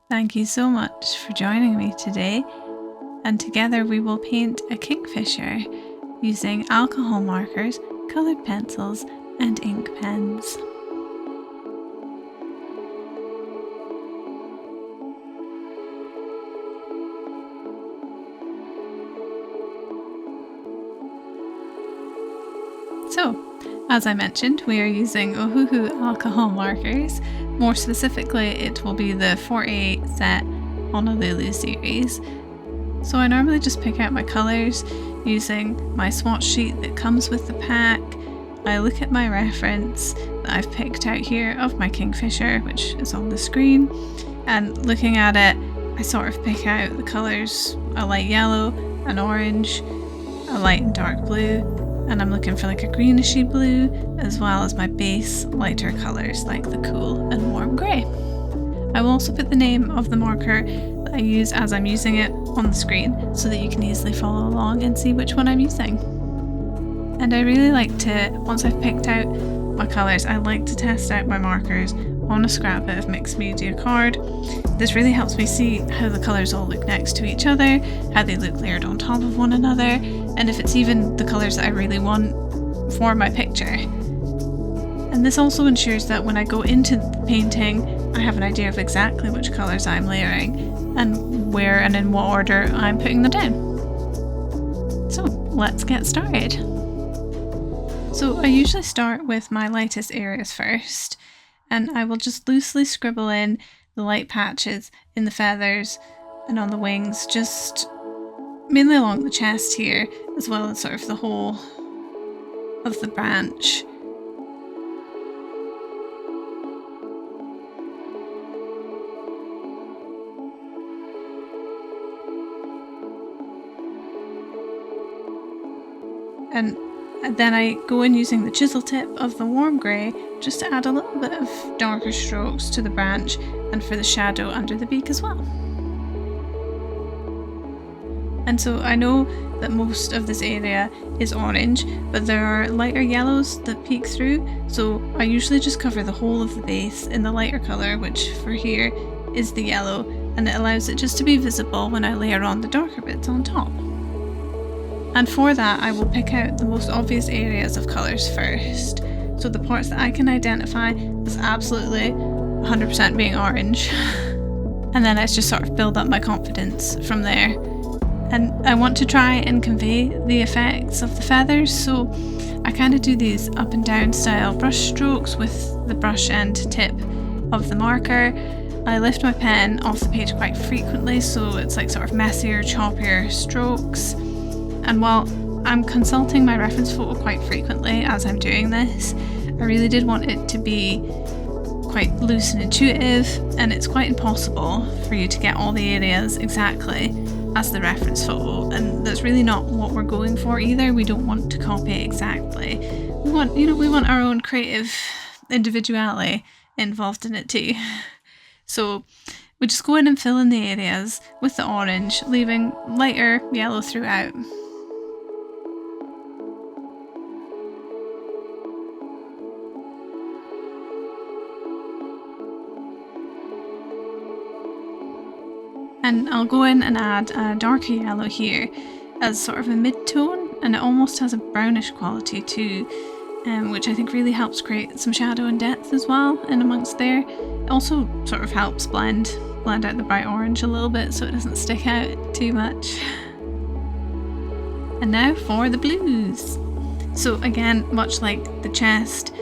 Thank you so much for joining me today, and together we will paint a kingfisher using alcohol markers, coloured pencils and ink pens. So, as I mentioned, we are using Ohuhu Alcohol Markers. More specifically, it will be the 48 set Honolulu series. So I normally just pick out my colours using my swatch sheet that comes with the pack. I look at my reference that I've picked out here of my kingfisher, which is on the screen, and looking at it, I sort of pick out the colours: a light yellow, an orange, a light and dark blue, and I'm looking for like a grenishy blue, as well as my base lighter colours like the cool and warm grey. I will also put the name of the marker that I use as I'm using it on the screen so that you can easily follow along and see which one I'm using. And I really like to, once I've picked out my colours, I like to test out my markers on a scrap bit of mixed media card. This really helps me see how the colours all look next to each other, how they look layered on top of one another, and if it's even the colours that I really want for my picture. And this also ensures that when I go into the painting, I have an idea of exactly which colours I'm layering and where and in what order I'm putting them down. So let's get started. So I usually start with my lightest areas first, and I will just loosely scribble in the light patches in the feathers and on the wings, just mainly along the chest here, as well as sort of the whole of the branch. And then I go in using the chisel tip of the warm grey just to add a little bit of darker strokes to the branch and for the shadow under the beak as well. And so I know that most of this area is orange, but there are lighter yellows that peek through, so I usually just cover the whole of the base in the lighter colour, which for here is the yellow, and it allows it just to be visible when I layer on the darker bits on top. And for that, I will pick out the most obvious areas of colours first. So the parts that I can identify as absolutely 100% being orange. And then let's just sort of build up my confidence from there. And I want to try and convey the effects of the feathers, so I kind of do these up and down style brush strokes with the brush end tip of the marker. I lift my pen off the page quite frequently, so it's like sort of messier, choppier strokes. And while I'm consulting my reference photo quite frequently as I'm doing this, I really did want it to be quite loose and intuitive, and it's quite impossible for you to get all the areas exactly as the reference photo, and that's really not what we're going for either. We don't want to copy it exactly. We want our own creative individuality involved in it too. So we just go in and fill in the areas with the orange, leaving lighter yellow throughout. And I'll go in and add a darker yellow here as sort of a mid-tone, and it almost has a brownish quality too, which I think really helps create some shadow and depth as well in amongst there. It also sort of helps blend out the bright orange a little bit so it doesn't stick out too much. And now for the blues. So again, much like the chest,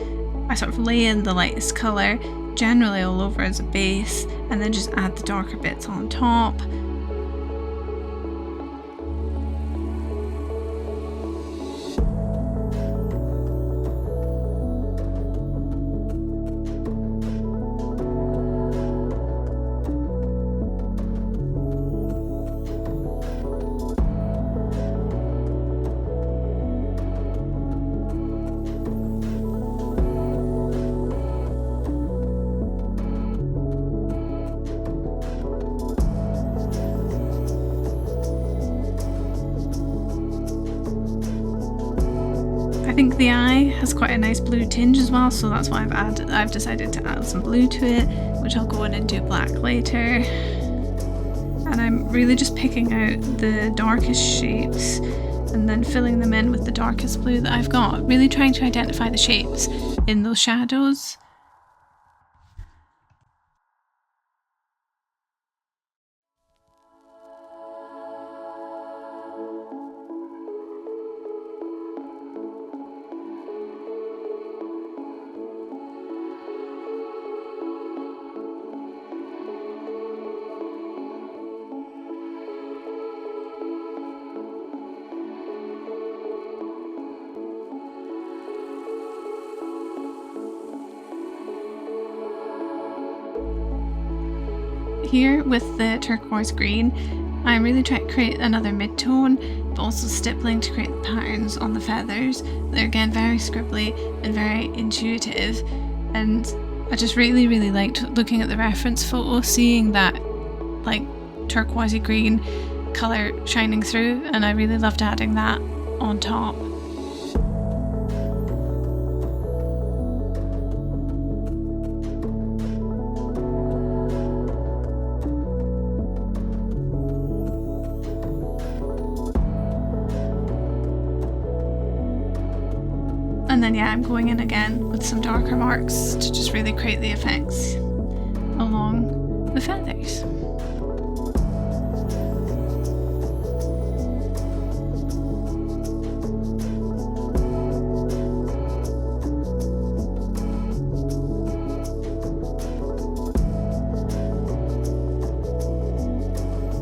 I sort of lay in the lightest colour, generally all over as a base, and then just add the darker bits on top. I think the eye has quite a nice blue tinge as well, so that's why I've decided to add some blue to it, which I'll go in and do black later. and I'm really just picking out the darkest shapes and then filling them in with the darkest blue that I've got, really trying to identify the shapes in those shadows. Here with the turquoise green, I'm really trying to create another mid-tone, but also stippling to create patterns on the feathers. They're again very scribbly and very intuitive, and I just really liked looking at the reference photo, seeing that like turquoisey green colour shining through, and I really loved adding that on top. And then yeah, I'm going in again with some darker marks to just really create the effects along the feathers.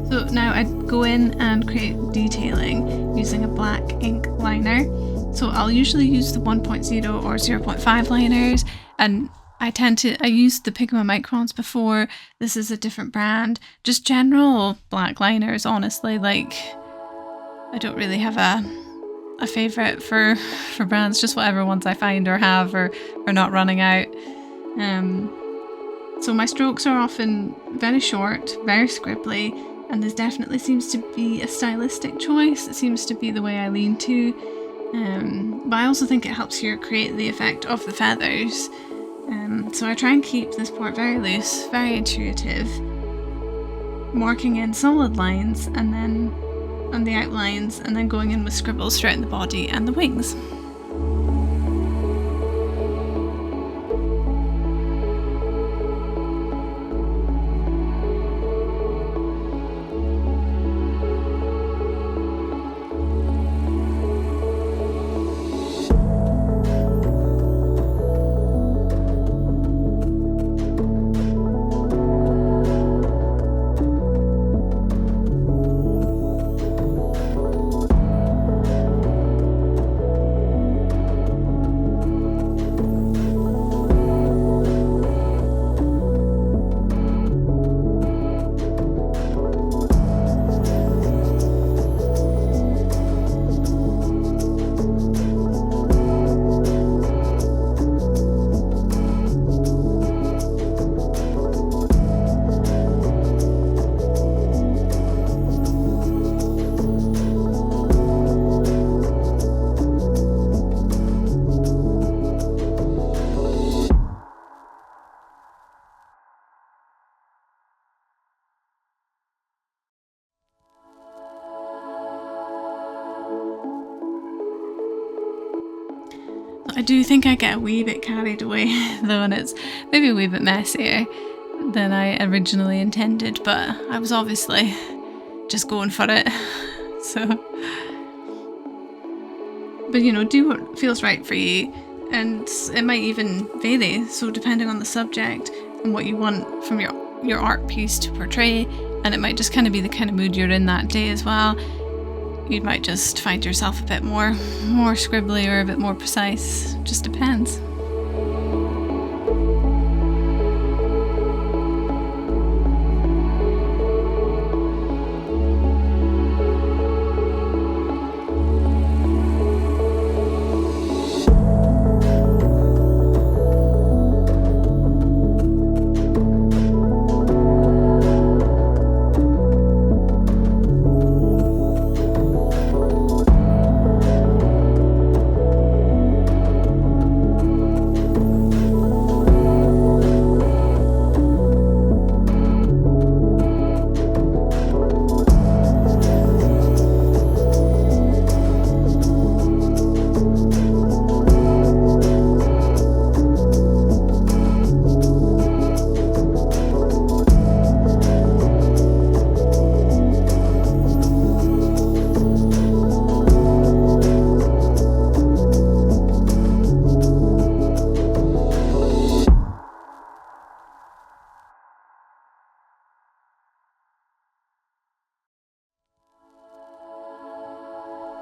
So now I'd go in and create detailing using a black ink liner. So I'll usually use the 1.0 or 0.5 liners, and I used the Pigma Microns before. This is a different brand. Just general black liners, honestly. Like, I don't really have a favourite for brands, just whatever ones I find or have or are not running out. So my strokes are often very short, very scribbly, and this definitely seems to be a stylistic choice. It seems to be the way I lean to. But I also think it helps you create the effect of the feathers. So I try and keep this part very loose, very intuitive, marking in solid lines and then on the outlines, and then going in with scribbles throughout the body and the wings. I do think I get a wee bit carried away though, and it's maybe a wee bit messier than I originally intended, but I was obviously just going for it. So, but you know, do what feels right for you, and it might even vary, so depending on the subject and what you want from your art piece to portray, and it might just kind of be the kind of mood you're in that day as well. You might just find yourself a bit more scribbly or a bit more precise. Just depends.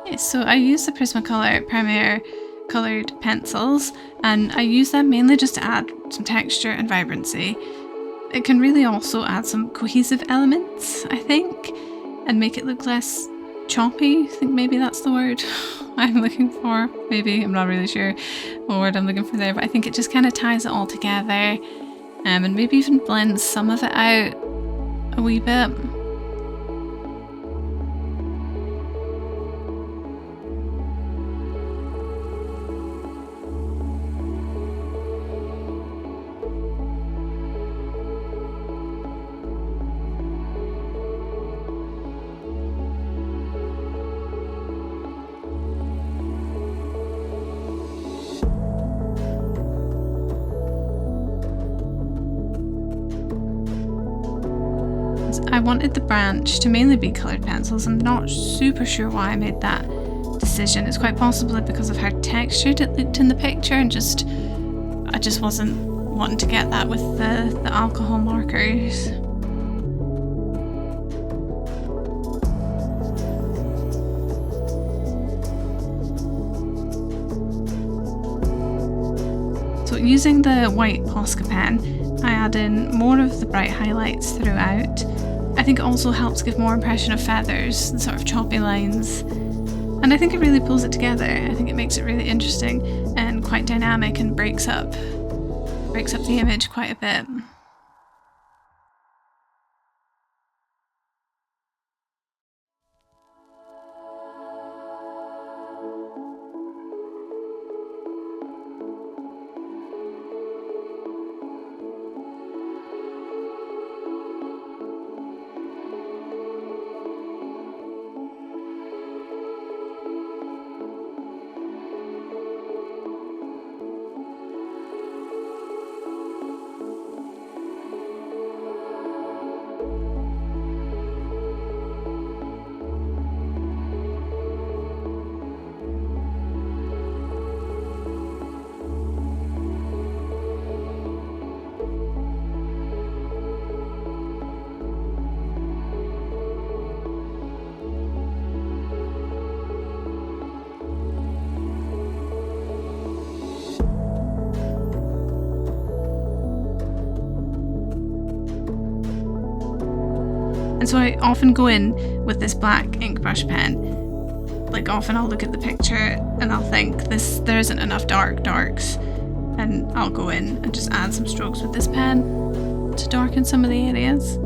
Yes, so I use the Prismacolour Premier coloured pencils, and I use them mainly just to add some texture and vibrancy. It can really also add some cohesive elements, I think, and make it look less choppy. I think maybe that's the word I'm looking for. Maybe, I'm not really sure what word I'm looking for there, but I think it just kind of ties it all together, and maybe even blends some of it out a wee bit. I wanted the branch to mainly be coloured pencils. I'm not super sure why I made that decision. It's quite possibly because of how textured it looked in the picture, and I just wasn't wanting to get that with the alcohol markers. So using the white Posca pen, I add in more of the bright highlights throughout. I think it also helps give more impression of feathers and sort of choppy lines. And I think it really pulls it together. I think it makes it really interesting and quite dynamic, and breaks up the image quite a bit. And so I often go in with this black ink brush pen. Like, often I'll look at the picture and I'll think there isn't enough darks, and I'll go in and just add some strokes with this pen to darken some of the areas.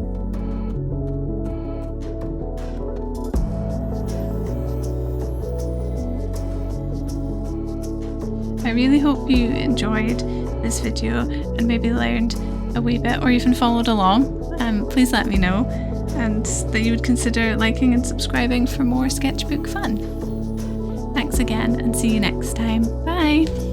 I really hope you enjoyed this video and maybe learned a wee bit, or even followed along. Please let me know, and that you would consider liking and subscribing for more sketchbook fun. Thanks again, and see you next time. Bye!